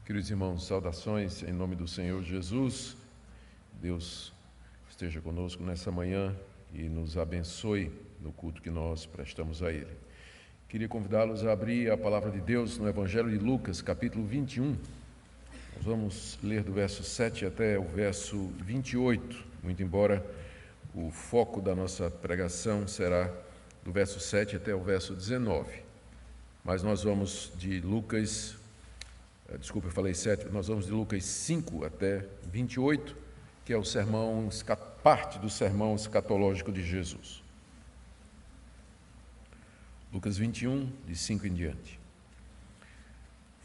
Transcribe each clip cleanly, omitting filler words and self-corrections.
Queridos irmãos, saudações em nome do Senhor Jesus. Deus esteja conosco nessa manhã e nos abençoe no culto que nós prestamos a Ele. Queria convidá-los a abrir a palavra de Deus no Evangelho de Lucas, capítulo 21. Nós vamos ler do verso 7 até o verso 28, muito embora o foco da nossa pregação será do verso 7 até o verso 19. Mas nós vamos de Lucas... Desculpa, eu falei 7, nós vamos de Lucas 5 até 28, que é o sermão, parte do sermão escatológico de Jesus. Lucas 21, de 5 em diante.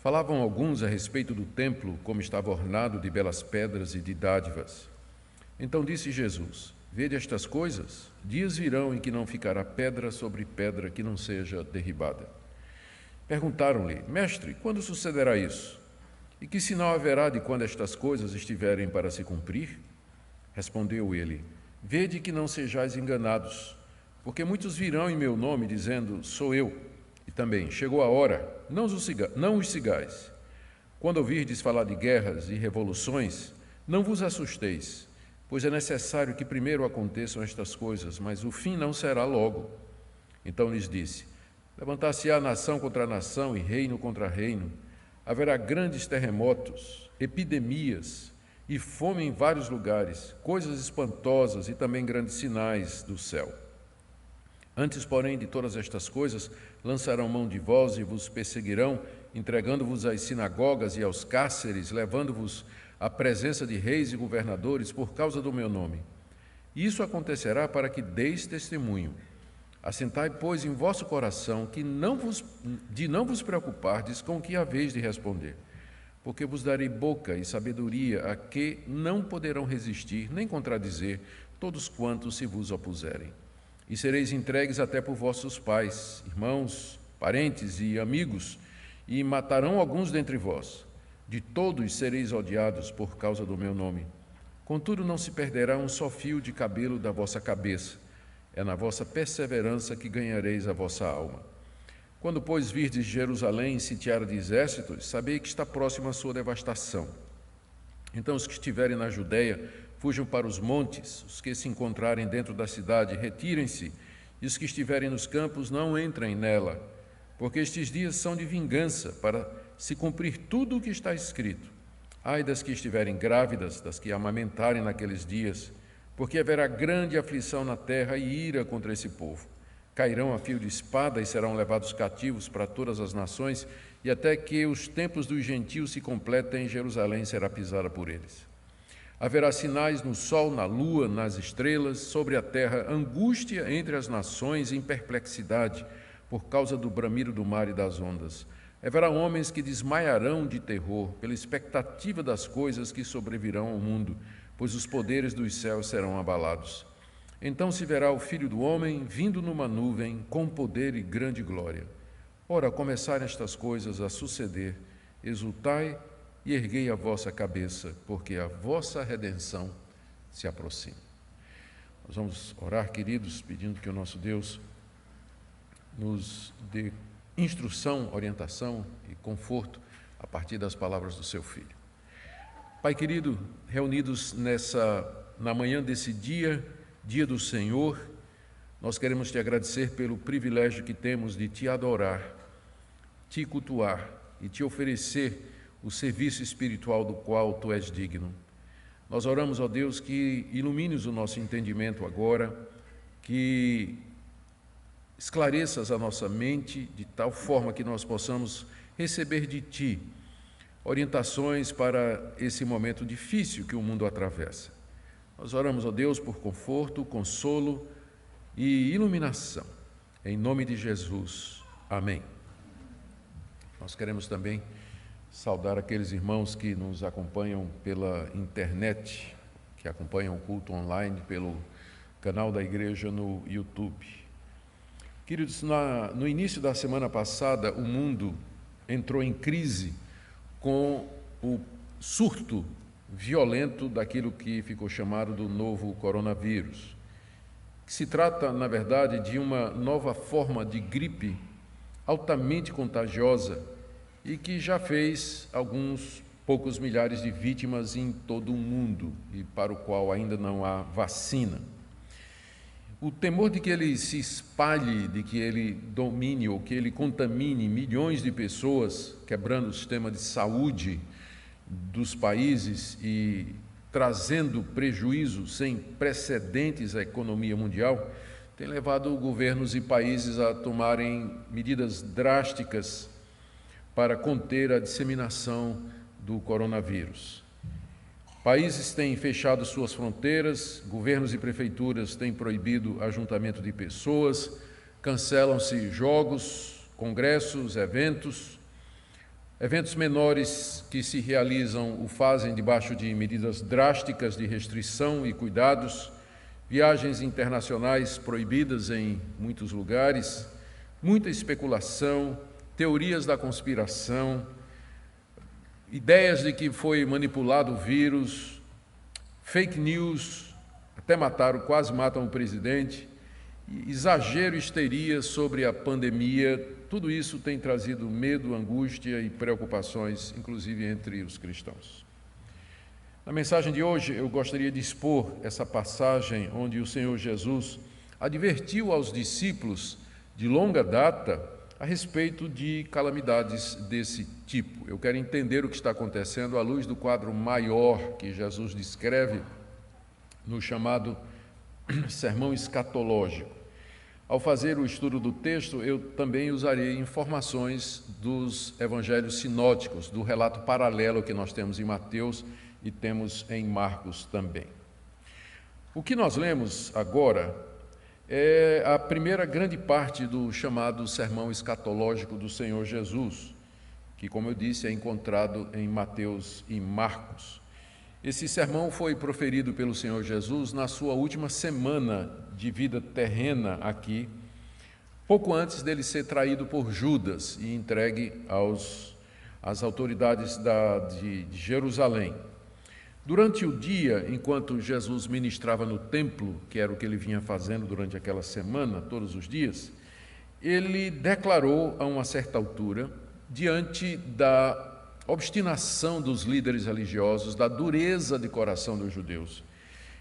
Falavam alguns a respeito do templo, como estava ornado de belas pedras e de dádivas. Então disse Jesus: Vede estas coisas, dias virão em que não ficará pedra sobre pedra que não seja derribada. Perguntaram-lhe: Mestre, quando sucederá isso? E que sinal haverá de quando estas coisas estiverem para se cumprir? Respondeu ele: Vede que não sejais enganados, porque muitos virão em meu nome, dizendo: Sou eu. E também: Chegou a hora, não os sigais. Quando ouvirdes falar de guerras e revoluções, não vos assusteis, pois é necessário que primeiro aconteçam estas coisas, mas o fim não será logo. Então lhes disse: Levantar-se-á nação contra nação e reino contra reino. Haverá grandes terremotos, epidemias e fome em vários lugares, coisas espantosas e também grandes sinais do céu. Antes, porém, de todas estas coisas, lançarão mão de vós e vos perseguirão, entregando-vos às sinagogas e aos cárceres, levando-vos à presença de reis e governadores por causa do meu nome. E isso acontecerá para que deis testemunho. Assentai, pois, em vosso coração que não vos preocupardes com o que haveis de responder, porque vos darei boca e sabedoria a que não poderão resistir nem contradizer todos quantos se vos opuserem. E sereis entregues até por vossos pais, irmãos, parentes e amigos, e matarão alguns dentre vós. De todos sereis odiados por causa do meu nome. Contudo, não se perderá um só fio de cabelo da vossa cabeça. É na vossa perseverança que ganhareis a vossa alma. Quando, pois, virdes Jerusalém sitiada de exércitos, sabei que está próxima a sua devastação. Então os que estiverem na Judeia fujam para os montes, os que se encontrarem dentro da cidade retirem-se, e os que estiverem nos campos não entrem nela, porque estes dias são de vingança, para se cumprir tudo o que está escrito. Ai das que estiverem grávidas, das que amamentarem naqueles dias, porque haverá grande aflição na terra e ira contra esse povo. Cairão a fio de espada e serão levados cativos para todas as nações, e até que os tempos dos gentios se completem, Jerusalém será pisada por eles. Haverá sinais no sol, na lua, nas estrelas, sobre a terra, angústia entre as nações em perplexidade, por causa do bramido do mar e das ondas. Haverá homens que desmaiarão de terror, pela expectativa das coisas que sobrevirão ao mundo, pois os poderes dos céus serão abalados. Então se verá o Filho do Homem vindo numa nuvem, com poder e grande glória. Ora, ao começarem estas coisas a suceder, exultai e erguei a vossa cabeça, porque a vossa redenção se aproxima. Nós vamos orar, queridos, pedindo que o nosso Deus nos dê instrução, orientação e conforto a partir das palavras do seu Filho. Pai querido, reunidos na manhã desse dia do Senhor, nós queremos te agradecer pelo privilégio que temos de te adorar, te cultuar e te oferecer o serviço espiritual do qual tu és digno. Nós oramos, ó Deus, que ilumines o nosso entendimento agora, que esclareças a nossa mente de tal forma que nós possamos receber de ti orientações para esse momento difícil que o mundo atravessa. Nós oramos, ó Deus, por conforto, consolo e iluminação. Em nome de Jesus. Amém. Nós queremos também saudar aqueles irmãos que nos acompanham pela internet, que acompanham o culto online pelo canal da igreja no YouTube. Queridos, no início da semana passada, o mundo entrou em crise com o surto violento daquilo que ficou chamado do novo coronavírus. Se trata, na verdade, de uma nova forma de gripe altamente contagiosa e que já fez alguns poucos milhares de vítimas em todo o mundo e para o qual ainda não há vacina. O temor de que ele se espalhe, de que ele domine ou que ele contamine milhões de pessoas, quebrando o sistema de saúde dos países e trazendo prejuízos sem precedentes à economia mundial, tem levado governos e países a tomarem medidas drásticas para conter a disseminação do coronavírus. Países têm fechado suas fronteiras, governos e prefeituras têm proibido ajuntamento de pessoas, cancelam-se jogos, congressos, eventos menores que se realizam o fazem debaixo de medidas drásticas de restrição e cuidados, viagens internacionais proibidas em muitos lugares, muita especulação, teorias da conspiração, ideias de que foi manipulado o vírus, fake news, até quase matam o presidente, exagero e histeria sobre a pandemia, tudo isso tem trazido medo, angústia e preocupações, inclusive entre os cristãos. Na mensagem de hoje, eu gostaria de expor essa passagem onde o Senhor Jesus advertiu aos discípulos de longa data a respeito de calamidades desse tipo. Eu quero entender o que está acontecendo à luz do quadro maior que Jesus descreve no chamado sermão escatológico. Ao fazer o estudo do texto, eu também usarei informações dos evangelhos sinóticos, do relato paralelo que nós temos em Mateus e temos em Marcos também. O que nós lemos agora é a primeira grande parte do chamado sermão escatológico do Senhor Jesus, que, como eu disse, é encontrado em Mateus e Marcos. Esse sermão foi proferido pelo Senhor Jesus na sua última semana de vida terrena aqui, pouco antes dele ser traído por Judas e entregue às autoridades de Jerusalém. Durante o dia, enquanto Jesus ministrava no templo, que era o que ele vinha fazendo durante aquela semana, todos os dias, ele declarou a uma certa altura, diante da obstinação dos líderes religiosos, da dureza de coração dos judeus,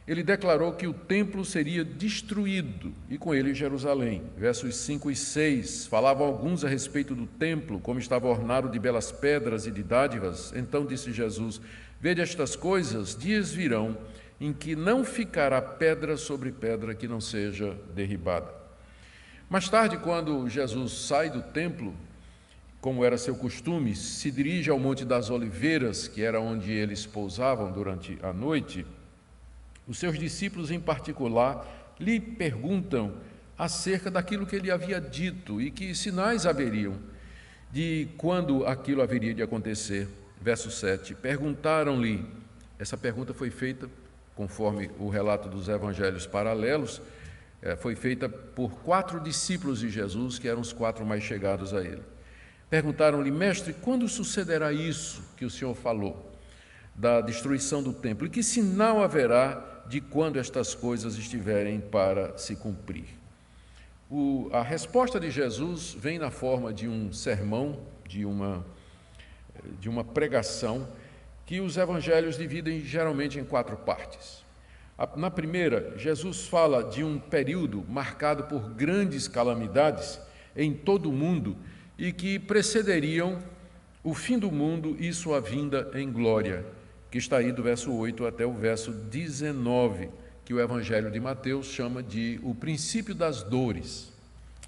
ele declarou que o templo seria destruído e com ele Jerusalém. Versos 5 e 6, falavam alguns a respeito do templo, como estava ornado de belas pedras e de dádivas. Então disse Jesus: vede estas coisas, dias virão em que não ficará pedra sobre pedra que não seja derribada. Mais tarde, quando Jesus sai do templo, como era seu costume, se dirige ao Monte das Oliveiras, que era onde eles pousavam durante a noite, os seus discípulos em particular lhe perguntam acerca daquilo que ele havia dito e que sinais haveriam de quando aquilo haveria de acontecer. Verso 7, perguntaram-lhe, essa pergunta foi feita, conforme o relato dos evangelhos paralelos, foi feita por 4 discípulos de Jesus, que eram os 4 mais chegados a ele. Perguntaram-lhe: mestre, quando sucederá isso que o Senhor falou, da destruição do templo? E que sinal haverá de quando estas coisas estiverem para se cumprir? A resposta de Jesus vem na forma de um sermão, de uma pregação, que os evangelhos dividem geralmente em 4 partes. Na primeira, Jesus fala de um período marcado por grandes calamidades em todo o mundo e que precederiam o fim do mundo e sua vinda em glória, que está aí do verso 8 até o verso 19, que o Evangelho de Mateus chama de o princípio das dores.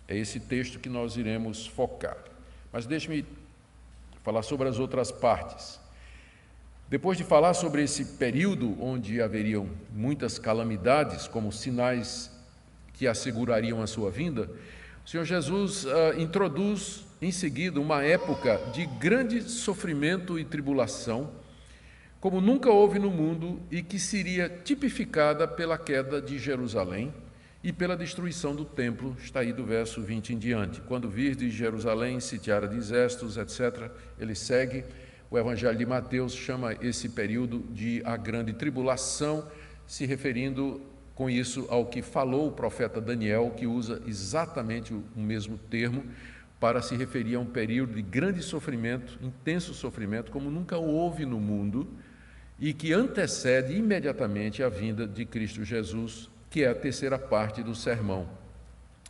É esse texto que nós iremos focar. Mas deixe-me falar sobre as outras partes. Depois de falar sobre esse período onde haveriam muitas calamidades, como sinais que assegurariam a sua vinda, o Senhor Jesus introduz em seguida uma época de grande sofrimento e tribulação, como nunca houve no mundo e que seria tipificada pela queda de Jerusalém e pela destruição do templo, está aí do verso 20 em diante. Quando virdes Jerusalém sitiada de exércitos, etc., ele segue. O Evangelho de Mateus chama esse período de a grande tribulação, se referindo com isso ao que falou o profeta Daniel, que usa exatamente o mesmo termo, para se referir a um período de grande sofrimento, intenso sofrimento, como nunca houve no mundo, e que antecede imediatamente a vinda de Cristo Jesus, que é a terceira parte do sermão.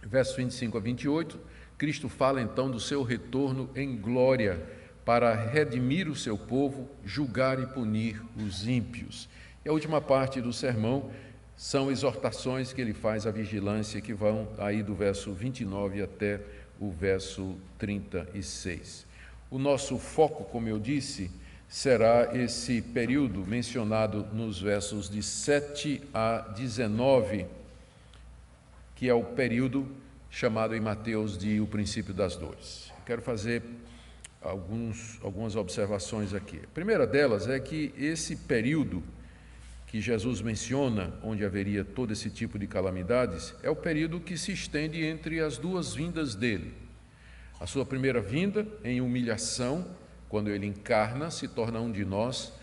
Versos 25 a 28, Cristo fala então do seu retorno em glória para redimir o seu povo, julgar e punir os ímpios. E a última parte do sermão são exortações que ele faz à vigilância, que vão aí do verso 29 até o verso 36. O nosso foco, como eu disse, será esse período mencionado nos versos de 7 a 19, que é o período chamado em Mateus de o princípio das dores. Quero fazer algumas observações aqui. A primeira delas é que esse período que Jesus menciona, onde haveria todo esse tipo de calamidades, é o período que se estende entre as duas vindas dele. A sua primeira vinda, em humilhação, quando ele encarna, se torna um de nós,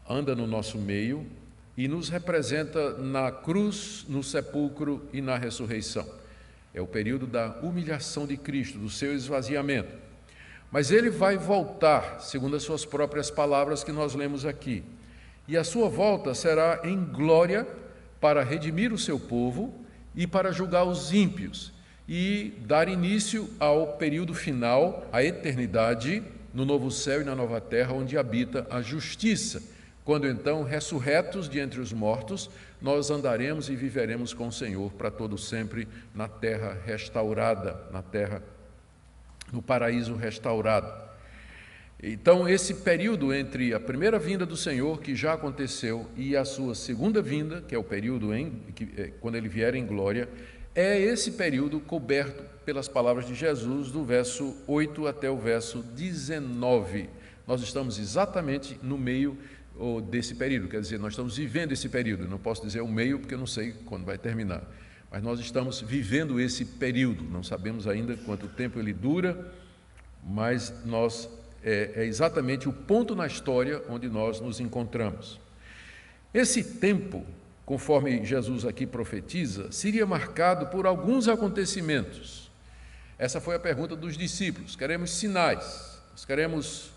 anda no nosso meio e nos representa na cruz, no sepulcro e na ressurreição. É o período da humilhação de Cristo, do seu esvaziamento. Mas ele vai voltar, segundo as suas próprias palavras que nós lemos aqui. E a sua volta será em glória para redimir o seu povo e para julgar os ímpios e dar início ao período final, à eternidade, no novo céu e na nova terra, onde habita a justiça. Quando então, ressurretos de entre os mortos, nós andaremos e viveremos com o Senhor para todo sempre na terra restaurada, no paraíso restaurado. Então, esse período entre a primeira vinda do Senhor, que já aconteceu, e a sua segunda vinda, que é o período quando ele vier em glória, é esse período coberto pelas palavras de Jesus, do verso 8 até o verso 19. Nós estamos exatamente no meio desse período, quer dizer, nós estamos vivendo esse período. Não posso dizer o meio, porque eu não sei quando vai terminar, mas nós estamos vivendo esse período. Não sabemos ainda quanto tempo ele dura, mas é exatamente o ponto na história onde nós nos encontramos. Esse tempo, conforme Jesus aqui profetiza, seria marcado por alguns acontecimentos. Essa foi a pergunta dos discípulos. Queremos sinais, nós queremos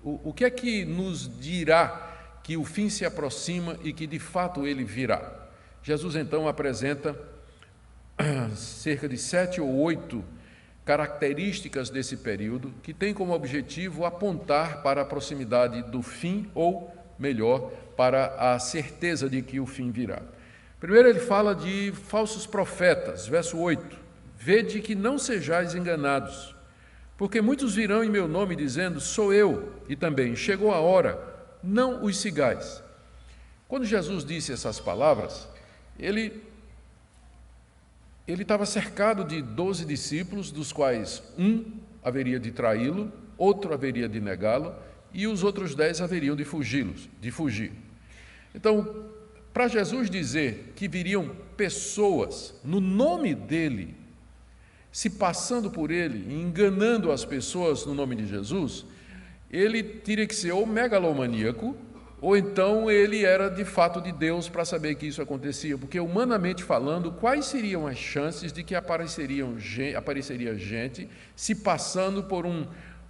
o que é que nos dirá que o fim se aproxima e que de fato ele virá. Jesus então apresenta cerca de 7 ou 8 características desse período que tem como objetivo apontar para a proximidade do fim, ou melhor, para a certeza de que o fim virá. Primeiro ele fala de falsos profetas, verso 8: vede que não sejais enganados, porque muitos virão em meu nome dizendo, sou eu, e também, chegou a hora, não os sigais. Quando Jesus disse essas palavras, ele estava cercado de 12 discípulos, dos quais um haveria de traí-lo, outro haveria de negá-lo, e os outros 10 haveriam de fugir. Então, para Jesus dizer que viriam pessoas no nome dele, se passando por ele, enganando as pessoas no nome de Jesus, ele teria que ser ou megalomaníaco, ou então ele era de fato de Deus para saber que isso acontecia, porque humanamente falando, quais seriam as chances de que apareceria gente se passando por um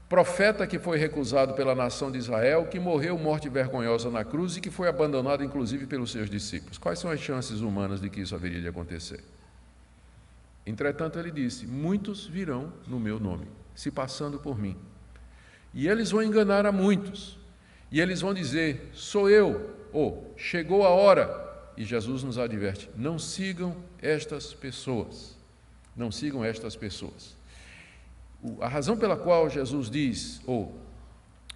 profeta que foi recusado pela nação de Israel, que morreu morte vergonhosa na cruz e que foi abandonado inclusive pelos seus discípulos? Quais são as chances humanas de que isso haveria de acontecer? Entretanto, ele disse, muitos virão no meu nome, se passando por mim, e eles vão enganar a muitos. E eles vão dizer, sou eu, ou chegou a hora. E Jesus nos adverte, não sigam estas pessoas. Não sigam estas pessoas. A razão pela qual Jesus diz, ou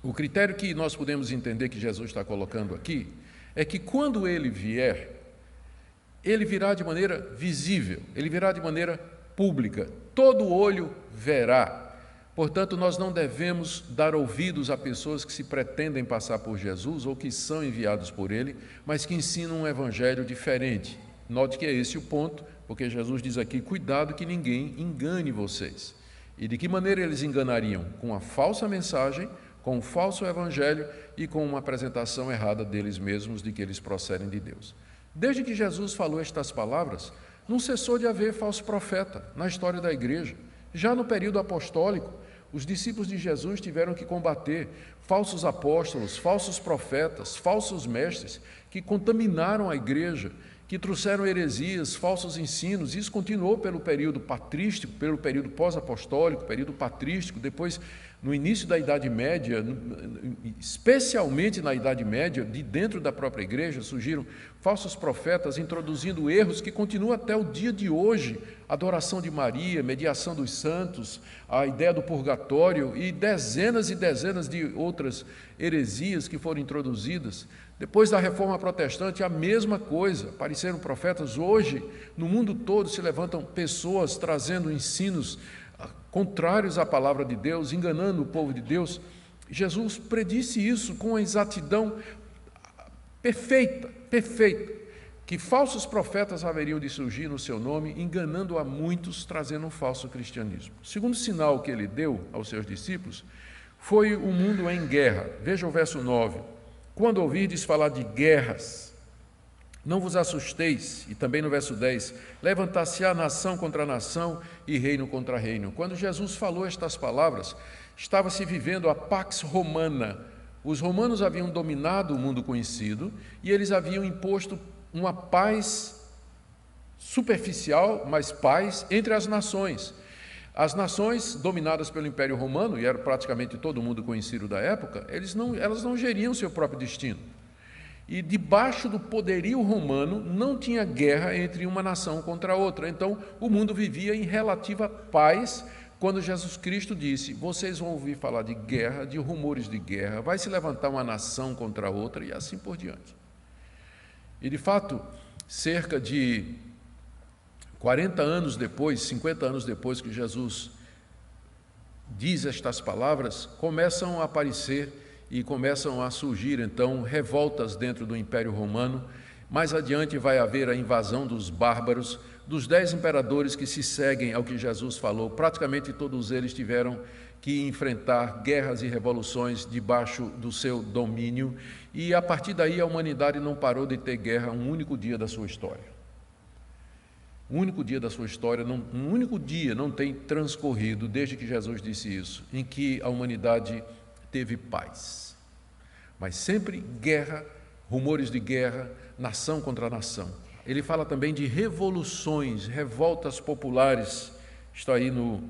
o critério que nós podemos entender que Jesus está colocando aqui, é que quando ele vier, ele virá de maneira visível, ele virá de maneira pública, todo olho verá. Portanto, nós não devemos dar ouvidos a pessoas que se pretendem passar por Jesus ou que são enviados por ele, mas que ensinam um evangelho diferente. Note que é esse o ponto, porque Jesus diz aqui, cuidado que ninguém engane vocês. E de que maneira eles enganariam? Com a falsa mensagem, com um falso evangelho e com uma apresentação errada deles mesmos de que eles procedem de Deus. Desde que Jesus falou estas palavras, não cessou de haver falso profeta na história da igreja. Já no período apostólico, os discípulos de Jesus tiveram que combater falsos apóstolos, falsos profetas, falsos mestres que contaminaram a igreja, que trouxeram heresias, falsos ensinos. Isso continuou pelo período patrístico, pelo período pós-apostólico, período patrístico, depois no início da Idade Média, especialmente na Idade Média, de dentro da própria igreja, surgiram falsos profetas introduzindo erros que continuam até o dia de hoje: adoração de Maria, mediação dos santos, a ideia do purgatório e dezenas de outras heresias que foram introduzidas. Depois da Reforma Protestante, a mesma coisa, apareceram profetas. Hoje, no mundo todo, se levantam pessoas trazendo ensinos contrários à palavra de Deus, enganando o povo de Deus. Jesus predisse isso com a exatidão perfeita, que falsos profetas haveriam de surgir no seu nome, enganando a muitos, trazendo um falso cristianismo. O segundo sinal que ele deu aos seus discípulos foi o mundo em guerra. Veja o verso 9. Quando ouvirdes falar de guerras, não vos assusteis. E também no verso 10, levantar-se-á nação contra nação e reino contra reino. Quando Jesus falou estas palavras, estava-se vivendo a Pax Romana. Os romanos haviam dominado o mundo conhecido e eles haviam imposto uma paz superficial, mas paz entre as nações. As nações dominadas pelo Império Romano, e era praticamente todo mundo conhecido da época, elas não geriam seu próprio destino. E debaixo do poderio romano não tinha guerra entre uma nação contra outra. Então o mundo vivia em relativa paz quando Jesus Cristo disse: vocês vão ouvir falar de guerra, de rumores de guerra, vai se levantar uma nação contra outra e assim por diante. E de fato, cerca de 40 anos depois, 50 anos depois que Jesus diz estas palavras, começam a aparecer e começam a surgir, então, revoltas dentro do Império Romano. Mais adiante vai haver a invasão dos bárbaros, dos 10 imperadores que se seguem ao que Jesus falou. Praticamente todos eles tiveram que enfrentar guerras e revoluções debaixo do seu domínio, e a partir daí a humanidade não parou de ter guerra um único dia da sua história. Um único dia da sua história, um único dia não tem transcorrido, desde que Jesus disse isso, em que a humanidade teve paz. Mas sempre guerra, rumores de guerra, nação contra nação. Ele fala também de revoluções, revoltas populares. Está aí no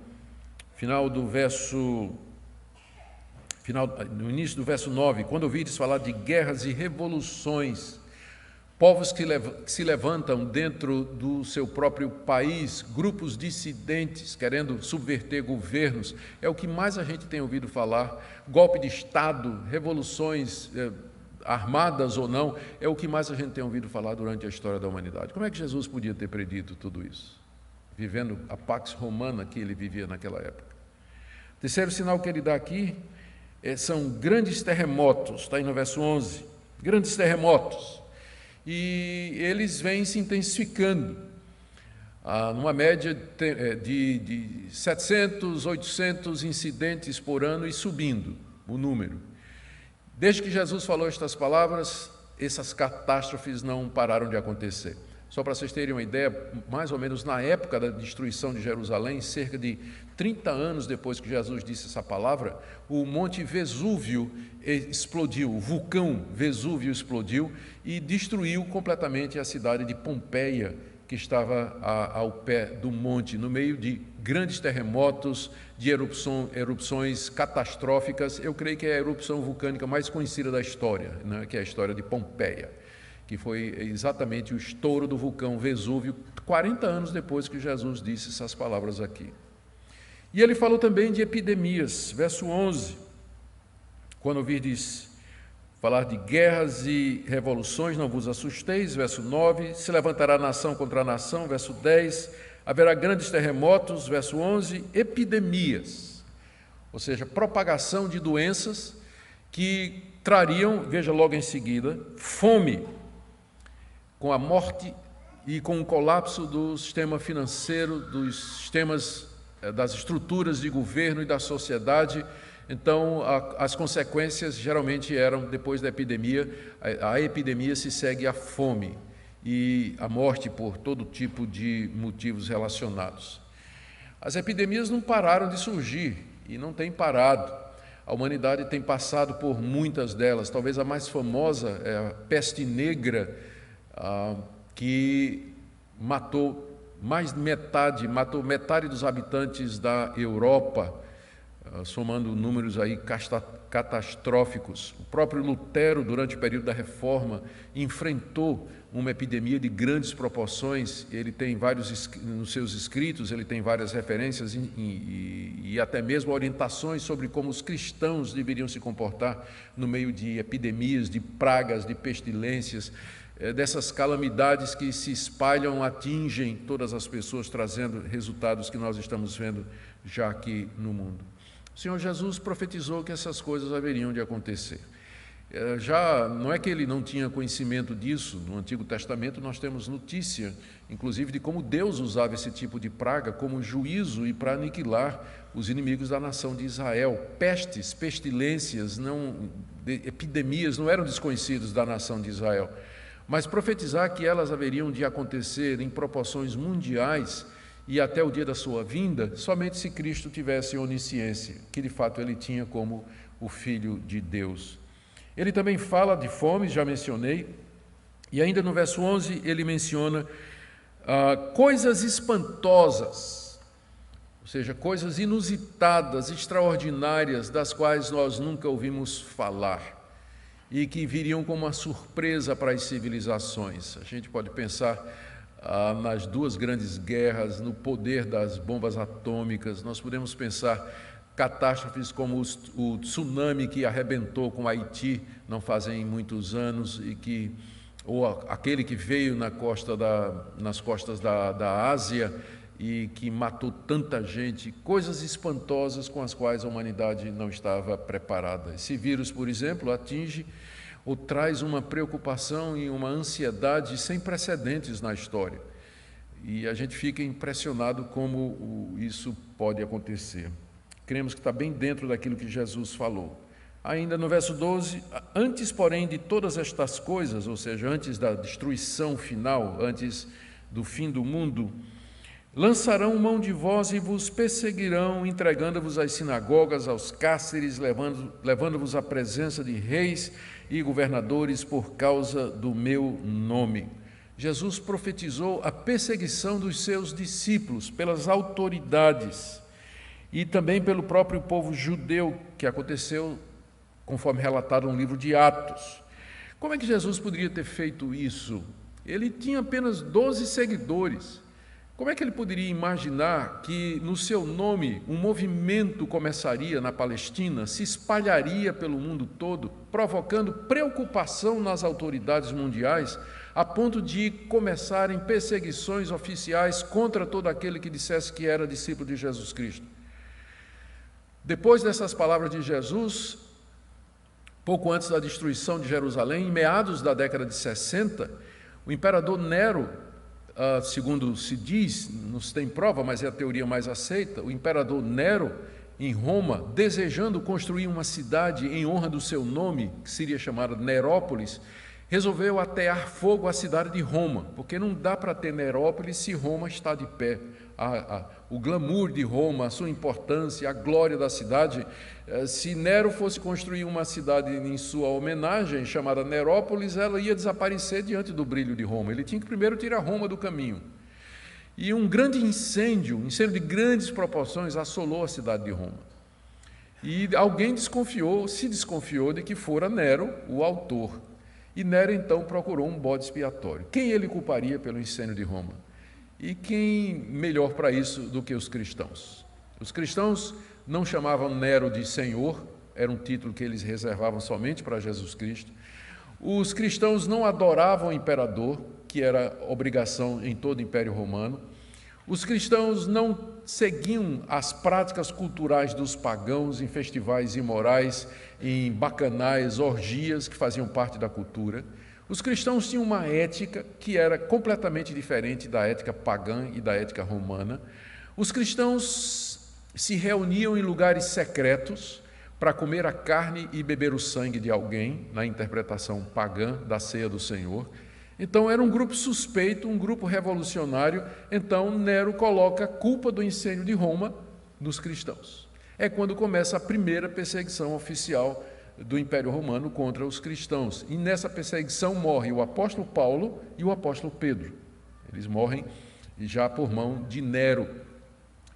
início do verso 9, quando ouvides falar de guerras e revoluções, povos que se levantam dentro do seu próprio país, grupos dissidentes querendo subverter governos, é o que mais a gente tem ouvido falar. Golpe de Estado, revoluções armadas ou não, é o que mais a gente tem ouvido falar durante a história da humanidade. Como é que Jesus podia ter predito tudo isso, vivendo a Pax Romana que ele vivia naquela época? O terceiro sinal que ele dá aqui são grandes terremotos, está aí no verso 11, grandes terremotos. E eles vêm se intensificando, numa média de 700, 800 incidentes por ano e subindo o número. Desde que Jesus falou estas palavras, essas catástrofes não pararam de acontecer. Só para vocês terem uma ideia, mais ou menos na época da destruição de Jerusalém, cerca de 30 anos depois que Jesus disse essa palavra, o Monte Vesúvio explodiu, o vulcão Vesúvio explodiu e destruiu completamente a cidade de Pompeia, que estava ao pé do monte, no meio de grandes terremotos, de erupções catastróficas. Eu creio que é a erupção vulcânica mais conhecida da história, né, que é a história de Pompeia, que foi exatamente o estouro do vulcão Vesúvio, 40 anos depois que Jesus disse essas palavras aqui. E ele falou também de epidemias, verso 11, quando ouvirdes falar de guerras e revoluções, não vos assusteis, verso 9, se levantará nação contra nação, verso 10, haverá grandes terremotos, verso 11, epidemias, ou seja, propagação de doenças que trariam, veja logo em seguida, fome, com a morte e com o colapso do sistema financeiro, dos sistemas, das estruturas de governo e da sociedade. Então, as consequências geralmente eram, depois da epidemia, a epidemia se segue à fome e à morte por todo tipo de motivos relacionados. As epidemias não pararam de surgir e não têm parado. A humanidade tem passado por muitas delas. Talvez a mais famosa é a peste negra, que matou metade dos habitantes da Europa, somando números aí catastróficos. O próprio Lutero, durante o período da Reforma, enfrentou uma epidemia de grandes proporções. Ele tem nos seus escritos, ele tem várias referências e até mesmo orientações sobre como os cristãos deveriam se comportar no meio de epidemias, de pragas, de pestilências, dessas calamidades que se espalham, atingem todas as pessoas, trazendo resultados que nós estamos vendo já aqui no mundo. O Senhor Jesus profetizou que essas coisas haveriam de acontecer. Já não é que ele não tinha conhecimento disso. No Antigo Testamento nós temos notícia, inclusive, de como Deus usava esse tipo de praga como juízo e para aniquilar os inimigos da nação de Israel. Pestes, pestilências, epidemias não eram desconhecidos da nação de Israel, mas profetizar que elas haveriam de acontecer em proporções mundiais e até o dia da sua vinda, somente se Cristo tivesse onisciência, que de fato ele tinha como o Filho de Deus. Ele também fala de fome, já mencionei, e ainda no verso 11 ele menciona coisas espantosas, ou seja, coisas inusitadas, extraordinárias, das quais nós nunca ouvimos falar e que viriam como uma surpresa para as civilizações. A gente pode pensar nas duas grandes guerras, no poder das bombas atômicas. Nós podemos pensar catástrofes como o tsunami que arrebentou com Haiti não fazem muitos anos, ou aquele que veio nas costas da Ásia e que matou tanta gente, coisas espantosas com as quais a humanidade não estava preparada. Esse vírus, por exemplo, atinge ou traz uma preocupação e uma ansiedade sem precedentes na história. E a gente fica impressionado como isso pode acontecer. Cremos que está bem dentro daquilo que Jesus falou. Ainda no verso 12, antes, porém, de todas estas coisas, ou seja, antes da destruição final, antes do fim do mundo, lançarão mão de vós e vos perseguirão, entregando-vos às sinagogas, aos cárceres, levando-vos à presença de reis e governadores por causa do meu nome. Jesus profetizou a perseguição dos seus discípulos pelas autoridades e também pelo próprio povo judeu, que aconteceu conforme relatado no livro de Atos. Como é que Jesus poderia ter feito isso? Ele tinha apenas 12 seguidores. Como é que ele poderia imaginar que no seu nome um movimento começaria na Palestina, se espalharia pelo mundo todo, provocando preocupação nas autoridades mundiais, a ponto de começarem perseguições oficiais contra todo aquele que dissesse que era discípulo de Jesus Cristo? Depois dessas palavras de Jesus, pouco antes da destruição de Jerusalém, em meados da década de 60, o imperador Nero, segundo se diz, não se tem prova, mas é a teoria mais aceita, o imperador Nero, em Roma, desejando construir uma cidade em honra do seu nome, que seria chamada Nerópolis, resolveu atear fogo à cidade de Roma, porque não dá para ter Nerópolis se Roma está de pé. O glamour de Roma, a sua importância, a glória da cidade. Se Nero fosse construir uma cidade em sua homenagem, chamada Nerópolis, ela ia desaparecer diante do brilho de Roma. Ele tinha que primeiro tirar Roma do caminho. E um grande incêndio de grandes proporções, assolou a cidade de Roma. E alguém se desconfiou de que fora Nero o autor. E Nero, então, procurou um bode expiatório. Quem ele culparia pelo incêndio de Roma? E quem melhor para isso do que os cristãos? Os cristãos não chamavam Nero de Senhor, era um título que eles reservavam somente para Jesus Cristo. Os cristãos não adoravam o imperador, que era obrigação em todo o Império Romano. Os cristãos não seguiam as práticas culturais dos pagãos em festivais imorais, em bacanais, orgias que faziam parte da cultura. Os cristãos tinham uma ética que era completamente diferente da ética pagã e da ética romana. Os cristãos se reuniam em lugares secretos para comer a carne e beber o sangue de alguém, na interpretação pagã da ceia do Senhor. Então era um grupo suspeito, um grupo revolucionário. Então Nero coloca a culpa do incêndio de Roma nos cristãos. É quando começa a primeira perseguição oficial do Império Romano contra os cristãos. E nessa perseguição morre o apóstolo Paulo e o apóstolo Pedro. Eles morrem já por mão de Nero.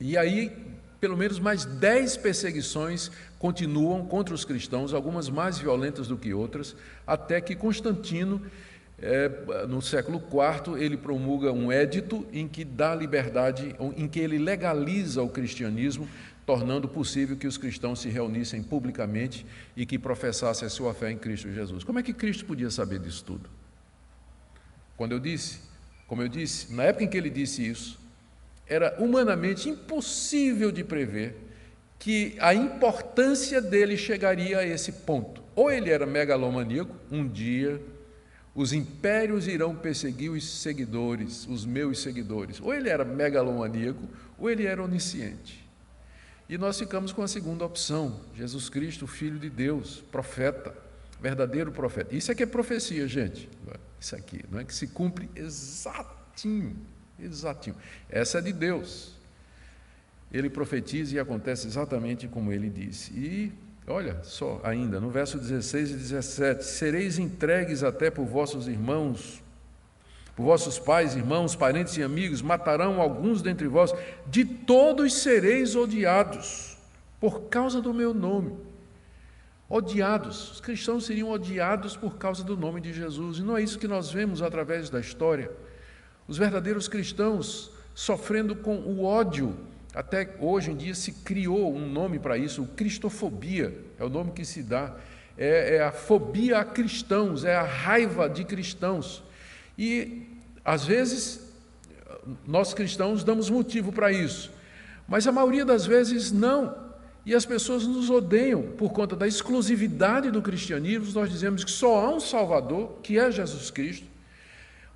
E aí, pelo menos mais 10 perseguições continuam contra os cristãos, algumas mais violentas do que outras, até que Constantino, no século IV, ele promulga um édito em que dá liberdade, em que ele legaliza o cristianismo, tornando possível que os cristãos se reunissem publicamente e que professassem a sua fé em Cristo Jesus. Como é que Cristo podia saber disso tudo? Como eu disse, na época em que ele disse isso, era humanamente impossível de prever que a importância dele chegaria a esse ponto. Ou ele era megalomaníaco, um dia os impérios irão perseguir os seguidores, os meus seguidores. Ou ele era megalomaníaco, ou ele era onisciente. E nós ficamos com a segunda opção, Jesus Cristo, Filho de Deus, profeta, verdadeiro profeta. Isso aqui é profecia, gente. Isso aqui, não é que se cumpre exatinho. Essa é de Deus. Ele profetiza e acontece exatamente como ele disse. E olha só ainda, no verso 16 e 17, sereis entregues até por vossos irmãos, por vossos pais, irmãos, parentes e amigos, matarão alguns dentre vós, de todos sereis odiados, por causa do meu nome. Odiados, os cristãos seriam odiados por causa do nome de Jesus, e não é isso que nós vemos através da história. Os verdadeiros cristãos sofrendo com o ódio. Até hoje em dia se criou um nome para isso, cristofobia, é o nome que se dá. É a fobia a cristãos, é a raiva de cristãos. E, às vezes, nós cristãos damos motivo para isso, mas a maioria das vezes não. E as pessoas nos odeiam por conta da exclusividade do cristianismo. Nós dizemos que só há um Salvador, que é Jesus Cristo.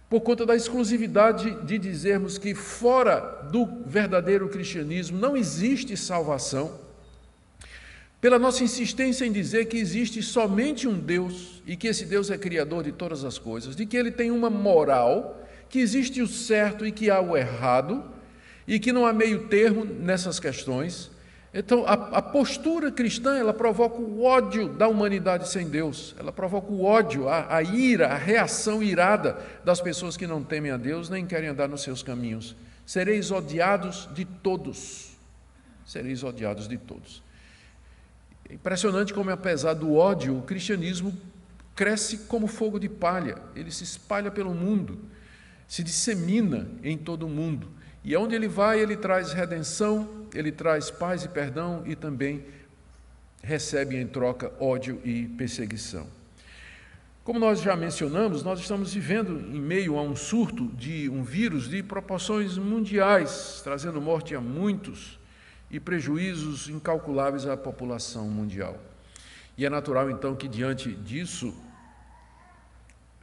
Por conta da exclusividade de dizermos que fora do verdadeiro cristianismo não existe salvação, pela nossa insistência em dizer que existe somente um Deus e que esse Deus é criador de todas as coisas, de que ele tem uma moral, que existe o certo e que há o errado, e que não há meio termo nessas questões. Então, a postura cristã, ela provoca o ódio da humanidade sem Deus, ela provoca o ódio, a ira, a reação irada das pessoas que não temem a Deus, nem querem andar nos seus caminhos. Sereis odiados de todos, sereis odiados de todos. É impressionante como, apesar do ódio, o cristianismo cresce como fogo de palha, ele se espalha pelo mundo, se dissemina em todo o mundo. E onde ele vai, ele traz redenção, ele traz paz e perdão e também recebe em troca ódio e perseguição. Como nós já mencionamos, nós estamos vivendo em meio a um surto de um vírus de proporções mundiais, trazendo morte a muitos e prejuízos incalculáveis à população mundial. E é natural, então, que diante disso,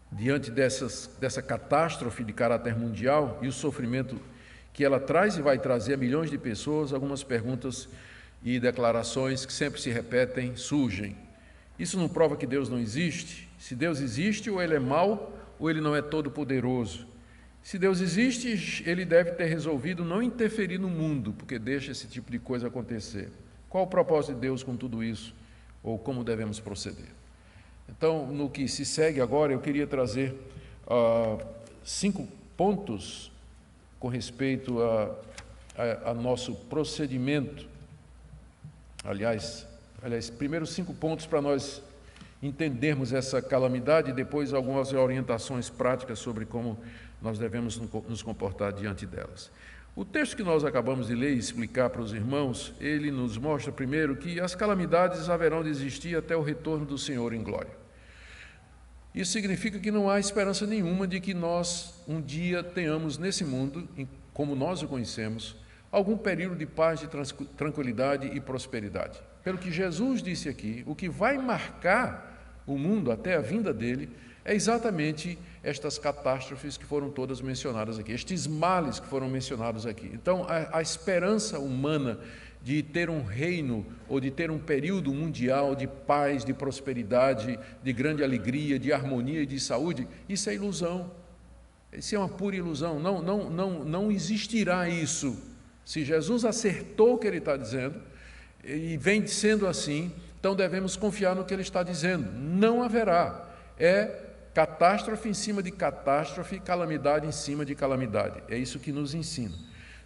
diante dessa catástrofe de caráter mundial e o sofrimento que ela traz e vai trazer a milhões de pessoas, algumas perguntas e declarações que sempre se repetem surgem. Isso não prova que Deus não existe? Se Deus existe, ou ele é mau, ou ele não é todo-poderoso. Se Deus existe, ele deve ter resolvido não interferir no mundo, porque deixa esse tipo de coisa acontecer. Qual o propósito de Deus com tudo isso? Ou como devemos proceder? Então, no que se segue agora, eu queria trazer 5 pontos com respeito a nosso procedimento. Aliás, primeiro 5 pontos para nós entendermos essa calamidade e depois algumas orientações práticas sobre como nós devemos nos comportar diante delas. O texto que nós acabamos de ler e explicar para os irmãos, ele nos mostra primeiro que as calamidades haverão de existir até o retorno do Senhor em glória. Isso significa que não há esperança nenhuma de que nós um dia tenhamos nesse mundo, como nós o conhecemos, algum período de paz, de tranquilidade e prosperidade. Pelo que Jesus disse aqui, o que vai marcar o mundo até a vinda dele é exatamente estas catástrofes que foram todas mencionadas aqui, estes males que foram mencionados aqui. Então, a esperança humana de ter um reino ou de ter um período mundial de paz, de prosperidade, de grande alegria, de harmonia e de saúde, isso é ilusão, Isso é uma pura ilusão, não existirá isso. Se Jesus acertou o que ele está dizendo, e vem sendo assim, então devemos confiar no que ele está dizendo. Não haverá. É catástrofe em cima de catástrofe, calamidade em cima de calamidade. É isso que nos ensina.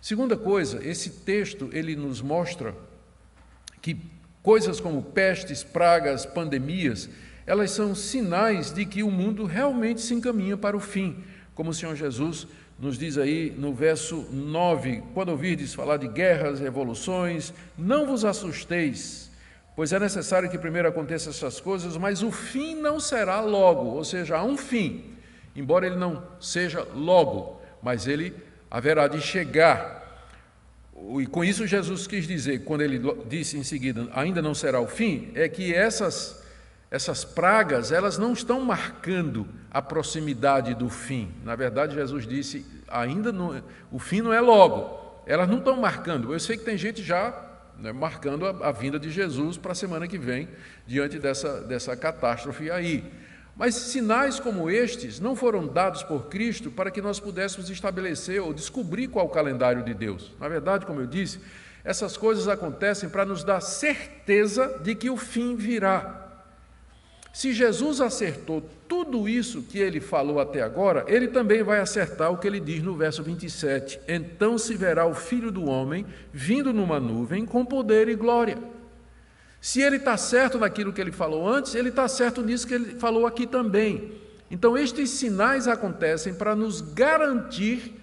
Segunda coisa, esse texto ele nos mostra que coisas como pestes, pragas, pandemias, elas são sinais de que o mundo realmente se encaminha para o fim, como o Senhor Jesus nos diz aí no verso 9, quando ouvirdes falar de guerras, revoluções, não vos assusteis, pois é necessário que primeiro aconteçam essas coisas, mas o fim não será logo, ou seja, há um fim, embora ele não seja logo, mas ele haverá de chegar. E com isso Jesus quis dizer, quando ele disse em seguida, ainda não será o fim, é que essas pragas, elas não estão marcando a proximidade do fim. Na verdade, Jesus disse, o fim não é logo. Elas não estão marcando. Eu sei que tem gente já marcando a vinda de Jesus para a semana que vem, diante dessa catástrofe aí. Mas sinais como estes não foram dados por Cristo para que nós pudéssemos estabelecer ou descobrir qual é o calendário de Deus. Na verdade, como eu disse, essas coisas acontecem para nos dar certeza de que o fim virá. Se Jesus acertou tudo isso que ele falou até agora, ele também vai acertar o que ele diz no verso 27. Então se verá o Filho do Homem vindo numa nuvem com poder e glória. Se ele está certo naquilo que ele falou antes, ele está certo nisso que ele falou aqui também. Então estes sinais acontecem para nos garantir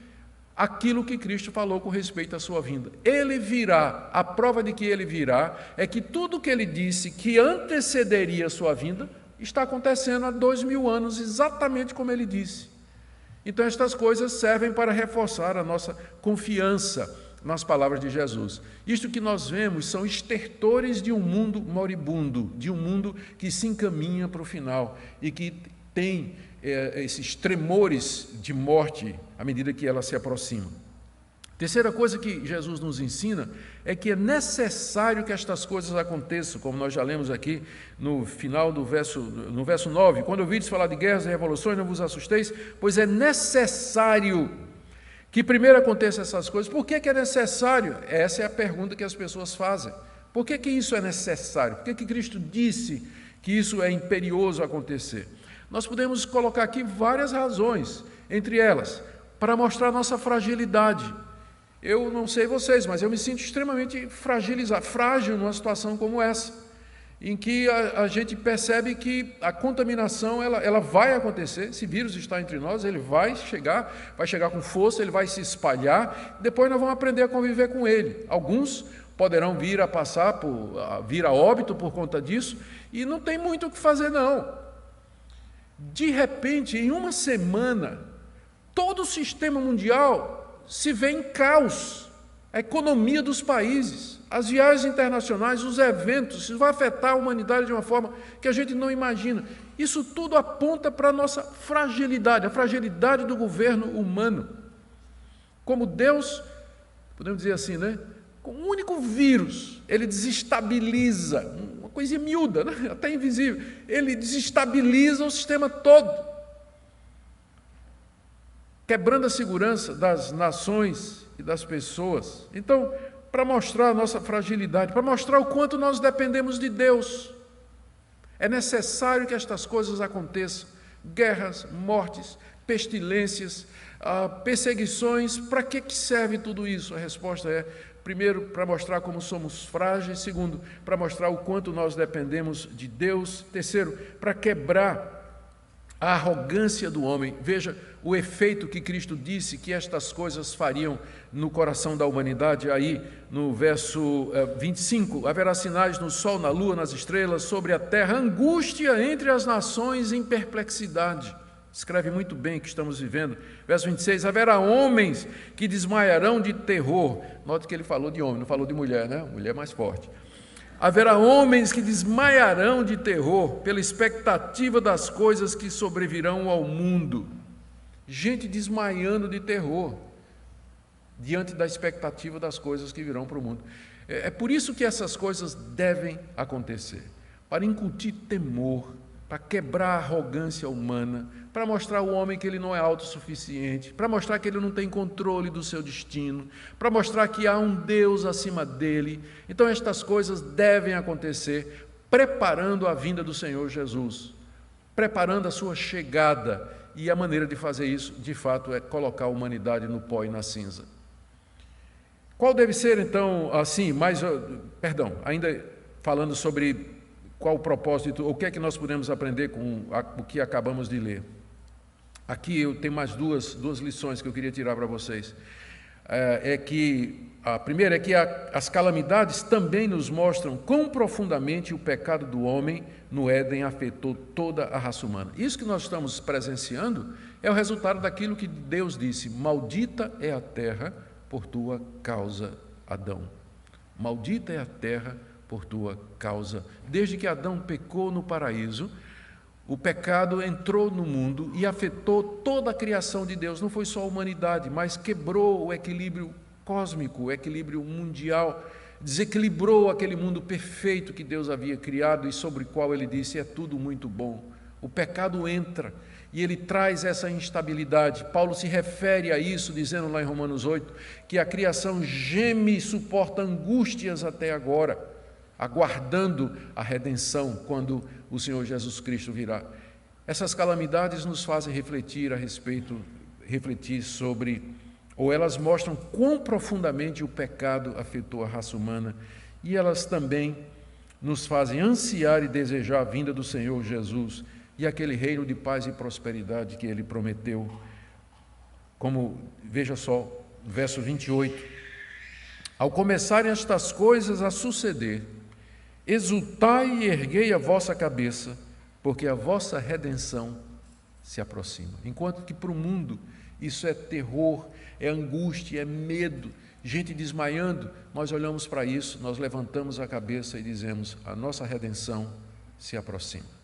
aquilo que Cristo falou com respeito à sua vinda. Ele virá, a prova de que ele virá é que tudo que ele disse que antecederia a sua vinda está acontecendo há 2000 anos, exatamente como ele disse. Então estas coisas servem para reforçar a nossa confiança nas palavras de Jesus. Isto que nós vemos são estertores de um mundo moribundo, de um mundo que se encaminha para o final e que tem esses tremores de morte à medida que ela se aproxima. Terceira coisa que Jesus nos ensina é que é necessário que estas coisas aconteçam, como nós já lemos aqui no final no verso 9, quando ouvides falar de guerras e revoluções, não vos assusteis, pois é necessário que primeiro aconteçam essas coisas. Por que é necessário? Essa é a pergunta que as pessoas fazem. Por que isso é necessário? Por que Cristo disse que isso é imperioso acontecer? Nós podemos colocar aqui várias razões, entre elas, para mostrar nossa fragilidade. Eu não sei vocês, mas eu me sinto extremamente frágil numa situação como essa, em que a gente percebe que a contaminação ela vai acontecer. Esse vírus está entre nós, ele vai chegar com força, ele vai se espalhar, depois nós vamos aprender a conviver com ele. Alguns poderão vir a óbito por conta disso, e não tem muito o que fazer não. De repente, em uma semana, todo o sistema mundial se vê em caos, a economia dos países, as viagens internacionais, os eventos, isso vai afetar a humanidade de uma forma que a gente não imagina. Isso tudo aponta para a nossa fragilidade, a fragilidade do governo humano. Como Deus, podemos dizer assim, com um único vírus, ele desestabiliza, uma coisinha miúda, até invisível, ele desestabiliza o sistema todo, quebrando a segurança das nações e das pessoas. Então, para mostrar a nossa fragilidade, para mostrar o quanto nós dependemos de Deus, é necessário que estas coisas aconteçam. Guerras, mortes, pestilências, perseguições. Para que serve tudo isso? A resposta é, primeiro, para mostrar como somos frágeis. Segundo, para mostrar o quanto nós dependemos de Deus. Terceiro, para quebrar a arrogância do homem. Veja o efeito que Cristo disse que estas coisas fariam no coração da humanidade. Aí no verso 25, haverá sinais no sol, na lua, nas estrelas, sobre a terra, angústia entre as nações em perplexidade. Escreve muito bem o que estamos vivendo. Verso 26, haverá homens que desmaiarão de terror. Note que ele falou de homem, não falou de mulher, Mulher mais forte. Haverá homens que desmaiarão de terror pela expectativa das coisas que sobrevirão ao mundo. Gente desmaiando de terror diante da expectativa das coisas que virão para o mundo. É por isso que essas coisas devem acontecer, para incutir temor para quebrar a arrogância humana, para mostrar ao homem que ele não é autossuficiente, para mostrar que ele não tem controle do seu destino, para mostrar que há um Deus acima dele. Então estas coisas devem acontecer, preparando a vinda do Senhor Jesus, preparando a sua chegada, e a maneira de fazer isso, de fato, é colocar a humanidade no pó e na cinza. Qual deve ser, então, assim, ainda falando sobre qual o propósito, o que é que nós podemos aprender com o que acabamos de ler. Aqui eu tenho mais duas lições que eu queria tirar para vocês. A primeira é que as calamidades também nos mostram quão profundamente o pecado do homem no Éden afetou toda a raça humana. Isso que nós estamos presenciando é o resultado daquilo que Deus disse: maldita é a terra por tua causa, Adão. Maldita é a terra por tua causa. Desde que Adão pecou no paraíso, o pecado entrou no mundo e afetou toda a criação de Deus. Não foi só a humanidade, mas quebrou o equilíbrio cósmico, o equilíbrio mundial, desequilibrou aquele mundo perfeito que Deus havia criado e sobre o qual ele disse: é tudo muito bom. O pecado entra e ele traz essa instabilidade. Paulo se refere a isso, dizendo lá em Romanos 8, que a criação geme e suporta angústias até agora, aguardando a redenção, quando o Senhor Jesus Cristo virá. Essas calamidades nos fazem refletir sobre, ou elas mostram quão profundamente o pecado afetou a raça humana, e elas também nos fazem ansiar e desejar a vinda do Senhor Jesus e aquele reino de paz e prosperidade que ele prometeu. Como, veja só, verso 28, ao começarem estas coisas a suceder, exultai e erguei a vossa cabeça, porque a vossa redenção se aproxima. Enquanto que para o mundo isso é terror, é angústia, é medo, gente desmaiando, nós olhamos para isso, nós levantamos a cabeça e dizemos: a nossa redenção se aproxima.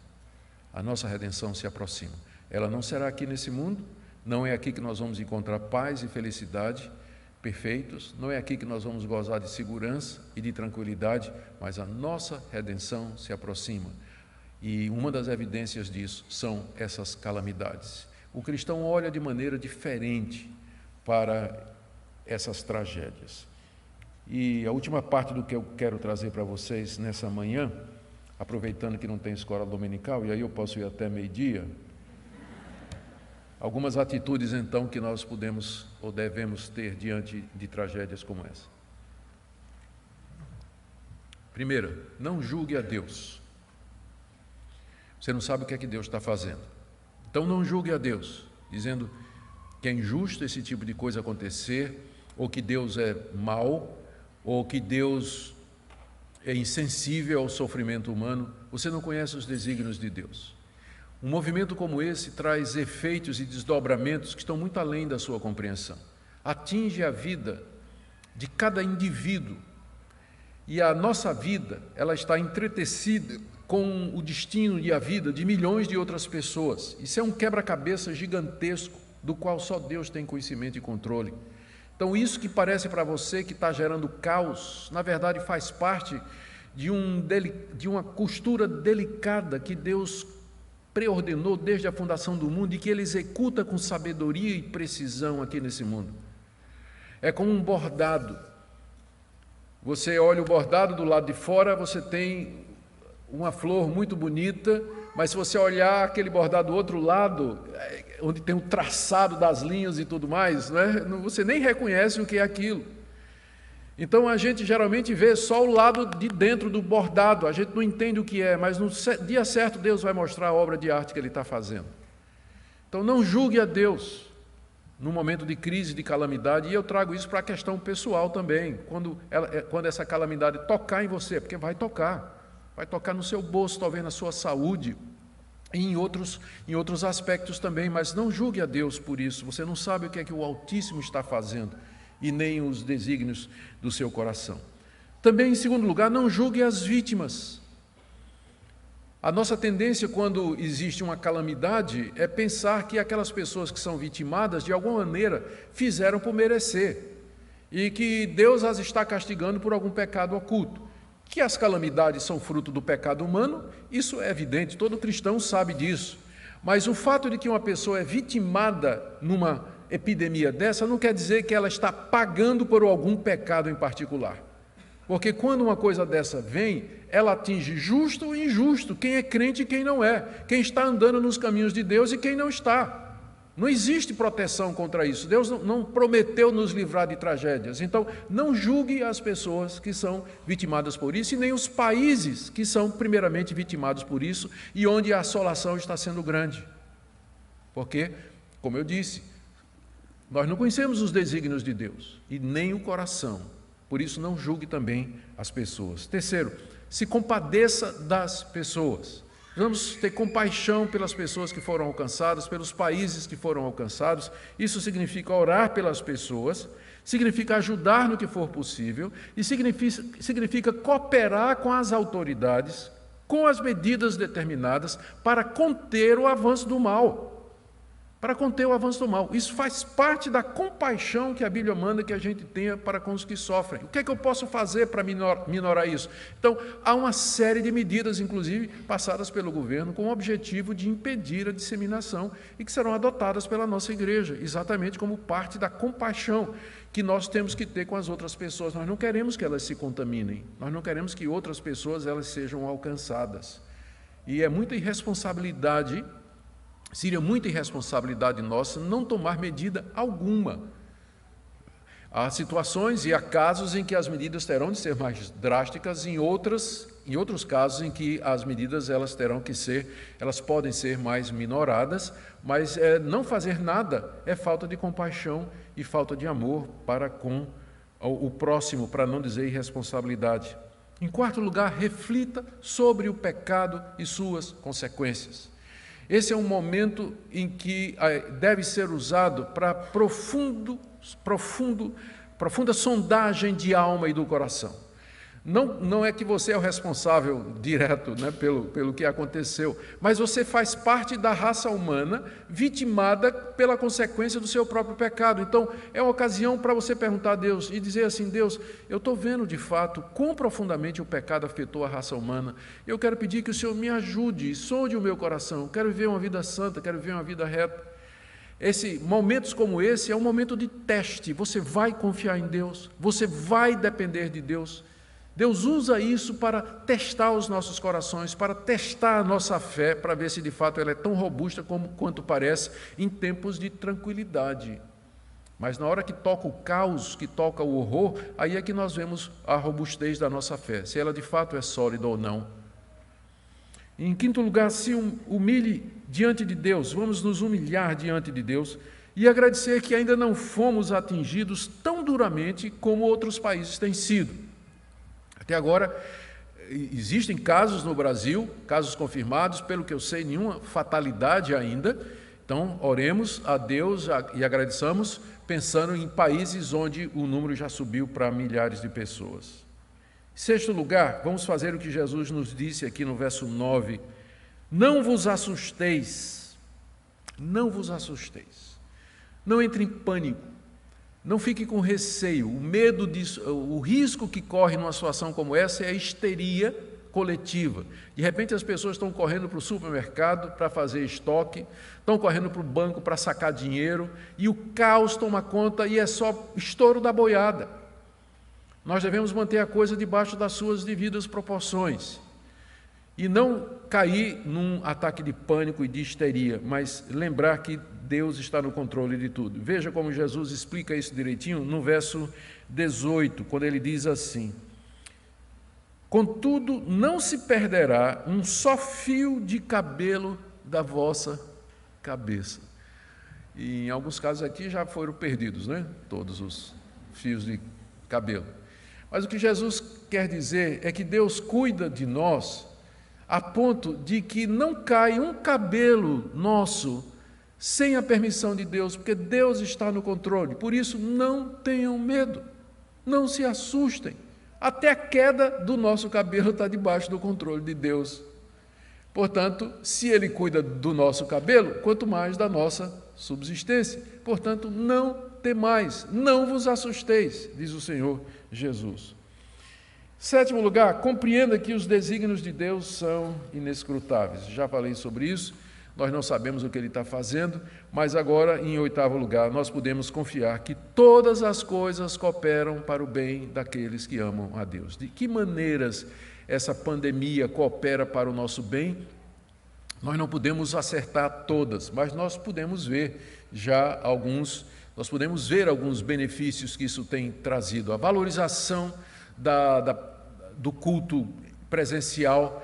A nossa redenção se aproxima. Ela não será aqui nesse mundo, não é aqui que nós vamos encontrar paz e felicidade perfeitos, não é aqui que nós vamos gozar de segurança e de tranquilidade, mas a nossa redenção se aproxima. E uma das evidências disso são essas calamidades. O cristão olha de maneira diferente para essas tragédias. E a última parte do que eu quero trazer para vocês nessa manhã, aproveitando que não tem escola dominical, e aí eu posso ir até meio-dia, algumas atitudes, então, que nós podemos ou devemos ter diante de tragédias como essa. Primeira, não julgue a Deus. Você não sabe o que é que Deus está fazendo. Então não julgue a Deus, dizendo que é injusto esse tipo de coisa acontecer, ou que Deus é mau, ou que Deus é insensível ao sofrimento humano. Você não conhece os desígnios de Deus. Um movimento como esse traz efeitos e desdobramentos que estão muito além da sua compreensão. Atinge a vida de cada indivíduo. E a nossa vida, ela está entretecida com o destino e a vida de milhões de outras pessoas. Isso é um quebra-cabeça gigantesco, do qual só Deus tem conhecimento e controle. Então, isso que parece para você que está gerando caos, na verdade faz parte de uma costura delicada que Deus preordenou desde a fundação do mundo e que Ele executa com sabedoria e precisão aqui nesse mundo. É como um bordado. Você olha o bordado do lado de fora, você tem uma flor muito bonita, mas se você olhar aquele bordado do outro lado, onde tem o traçado das linhas e tudo mais, né, você nem reconhece o que é aquilo. Então a gente geralmente vê só o lado de dentro do bordado, a gente não entende o que é, mas no dia certo Deus vai mostrar a obra de arte que Ele está fazendo. Então não julgue a Deus num momento de crise, de calamidade, e eu trago isso para a questão pessoal também, quando essa calamidade tocar em você, porque vai tocar no seu bolso, talvez na sua saúde, e em outros aspectos também, mas não julgue a Deus por isso, você não sabe o que é que o Altíssimo está fazendo, e nem os desígnios do seu coração. Também, em segundo lugar, não julgue as vítimas. A nossa tendência, quando existe uma calamidade, é pensar que aquelas pessoas que são vitimadas, de alguma maneira, fizeram por merecer, e que Deus as está castigando por algum pecado oculto. Que as calamidades são fruto do pecado humano, isso é evidente, todo cristão sabe disso. Mas o fato de que uma pessoa é vitimada numa epidemia dessa não quer dizer que ela está pagando por algum pecado em particular. Porque quando uma coisa dessa vem, ela atinge justo e injusto, quem é crente e quem não é, quem está andando nos caminhos de Deus e quem não está. Não existe proteção contra isso. Deus não prometeu nos livrar de tragédias. Então, não julgue as pessoas que são vitimadas por isso e nem os países que são primeiramente vitimados por isso e onde a assolação está sendo grande. Porque, como eu disse, nós não conhecemos os desígnios de Deus e nem o coração. Por isso, não julgue também as pessoas. Terceiro, se compadeça das pessoas. Vamos ter compaixão pelas pessoas que foram alcançadas, pelos países que foram alcançados. Isso significa orar pelas pessoas, significa ajudar no que for possível e significa cooperar com as autoridades, com as medidas determinadas para conter o avanço do mal. Para conter o avanço do mal. Isso faz parte da compaixão que a Bíblia manda que a gente tenha para com os que sofrem. O que é que eu posso fazer para minorar isso? Então, há uma série de medidas, inclusive, passadas pelo governo com o objetivo de impedir a disseminação e que serão adotadas pela nossa igreja, exatamente como parte da compaixão que nós temos que ter com as outras pessoas. Nós não queremos que elas se contaminem, nós não queremos que outras pessoas elas sejam alcançadas. E é muita irresponsabilidade, seria muita irresponsabilidade nossa não tomar medida alguma. Há situações e há casos em que as medidas terão de ser mais drásticas, em outros casos em que as medidas elas podem ser mais minoradas, mas não fazer nada é falta de compaixão e falta de amor para com o próximo, para não dizer irresponsabilidade. Em quarto lugar, reflita sobre o pecado e suas consequências. Esse é um momento em que deve ser usado para profunda sondagem de alma e do coração. Não é que você é o responsável direto, né, pelo que aconteceu, mas você faz parte da raça humana vitimada pela consequência do seu próprio pecado. Então, é uma ocasião para você perguntar a Deus e dizer assim: Deus, eu estou vendo de fato quão profundamente o pecado afetou a raça humana. Eu quero pedir que o Senhor me ajude, sonde o meu coração. Eu quero viver uma vida santa, quero viver uma vida reta. Momentos como esse é um momento de teste. Você vai confiar em Deus, você vai depender de Deus. Deus usa isso para testar os nossos corações, para testar a nossa fé, para ver se de fato ela é tão robusta quanto parece em tempos de tranquilidade. Mas na hora que toca o caos, que toca o horror, aí é que nós vemos a robustez da nossa fé, se ela de fato é sólida ou não. Em quinto lugar, se humilhe diante de Deus, vamos nos humilhar diante de Deus e agradecer que ainda não fomos atingidos tão duramente como outros países têm sido. Até agora, existem casos no Brasil, casos confirmados, pelo que eu sei, nenhuma fatalidade ainda. Então, oremos a Deus e agradeçamos, pensando em países onde o número já subiu para milhares de pessoas. Em sexto lugar, vamos fazer o que Jesus nos disse aqui no verso 9. Não vos assusteis, não vos assusteis, não entre em pânico. Não fique com receio, o risco que corre numa situação como essa é a histeria coletiva. De repente as pessoas estão correndo para o supermercado para fazer estoque, estão correndo para o banco para sacar dinheiro e o caos toma conta e é só estouro da boiada. Nós devemos manter a coisa debaixo das suas devidas proporções e não cair num ataque de pânico e de histeria, mas lembrar que Deus está no controle de tudo. Veja como Jesus explica isso direitinho no verso 18, quando ele diz assim: contudo, não se perderá um só fio de cabelo da vossa cabeça. E em alguns casos aqui já foram perdidos, né? Todos os fios de cabelo. Mas o que Jesus quer dizer é que Deus cuida de nós a ponto de que não cai um cabelo nosso sem a permissão de Deus, porque Deus está no controle. Por isso, não tenham medo, não se assustem. Até a queda do nosso cabelo está debaixo do controle de Deus. Portanto, se Ele cuida do nosso cabelo, quanto mais da nossa subsistência. Portanto, não temais, não vos assusteis, diz o Senhor Jesus. Sétimo lugar, compreenda que os desígnios de Deus são inescrutáveis. Já falei sobre isso, nós não sabemos o que Ele está fazendo, mas agora, em oitavo lugar, nós podemos confiar que todas as coisas cooperam para o bem daqueles que amam a Deus. De que maneiras essa pandemia coopera para o nosso bem? Nós não podemos acertar todas, mas nós podemos ver já nós podemos ver alguns benefícios que isso tem trazido. A valorização do culto presencial,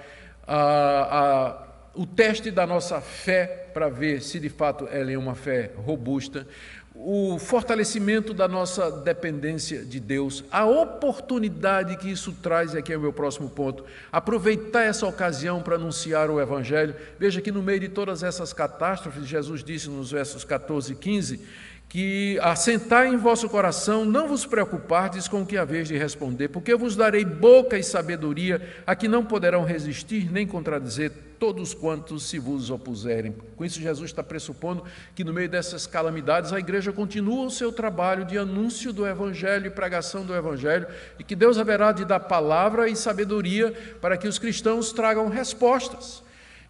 o teste da nossa fé para ver se de fato ela é uma fé robusta, o fortalecimento da nossa dependência de Deus, a oportunidade que isso traz, e aqui é o meu próximo ponto, aproveitar essa ocasião para anunciar o Evangelho. Veja que no meio de todas essas catástrofes, Jesus disse nos versos 14 e 15, que assentai em vosso coração, não vos preocupardes com o que haveis de responder, porque eu vos darei boca e sabedoria, a que não poderão resistir nem contradizer todos quantos se vos opuserem. Com isso, Jesus está pressupondo que no meio dessas calamidades a igreja continua o seu trabalho de anúncio do Evangelho e pregação do Evangelho, e que Deus haverá de dar palavra e sabedoria para que os cristãos tragam respostas,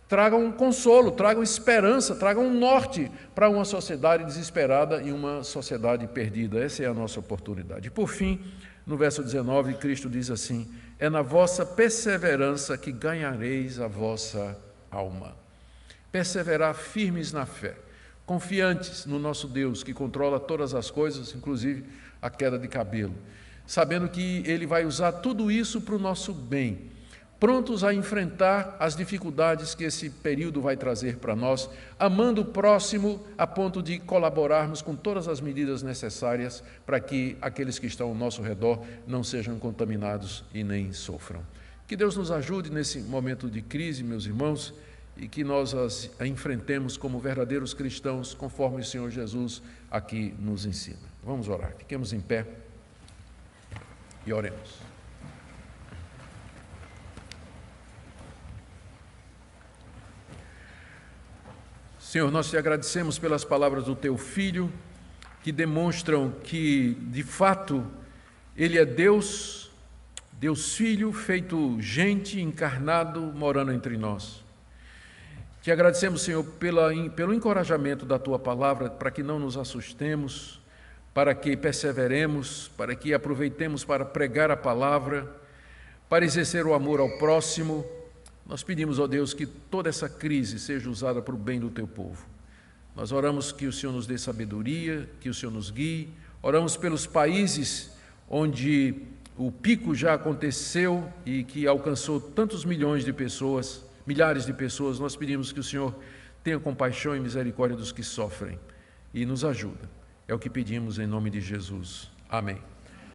tragam consolo, tragam esperança, tragam um norte para uma sociedade desesperada e uma sociedade perdida. Essa é a nossa oportunidade. Por fim, no verso 19, Cristo diz assim: é na vossa perseverança que ganhareis a vossa alma. Perseverar firmes na fé, confiantes no nosso Deus que controla todas as coisas, inclusive a queda de cabelo, sabendo que Ele vai usar tudo isso para o nosso bem, prontos a enfrentar as dificuldades que esse período vai trazer para nós, amando o próximo a ponto de colaborarmos com todas as medidas necessárias para que aqueles que estão ao nosso redor não sejam contaminados e nem sofram. Que Deus nos ajude nesse momento de crise, meus irmãos, e que nós a enfrentemos como verdadeiros cristãos, conforme o Senhor Jesus aqui nos ensina. Vamos orar. Fiquemos em pé e oremos. Senhor, nós te agradecemos pelas palavras do Teu Filho, que demonstram que, de fato, Ele é Deus, Deus Filho, feito gente, encarnado, morando entre nós. Te agradecemos, Senhor, pelo encorajamento da Tua palavra, para que não nos assustemos, para que perseveremos, para que aproveitemos para pregar a palavra, para exercer o amor ao próximo. Nós pedimos, ó Deus, que toda essa crise seja usada para o bem do Teu povo. Nós oramos que o Senhor nos dê sabedoria, que o Senhor nos guie. Oramos pelos países onde o pico já aconteceu e que alcançou tantos milhares de pessoas. Nós pedimos que o Senhor tenha compaixão e misericórdia dos que sofrem e nos ajuda. É o que pedimos em nome de Jesus. Amém.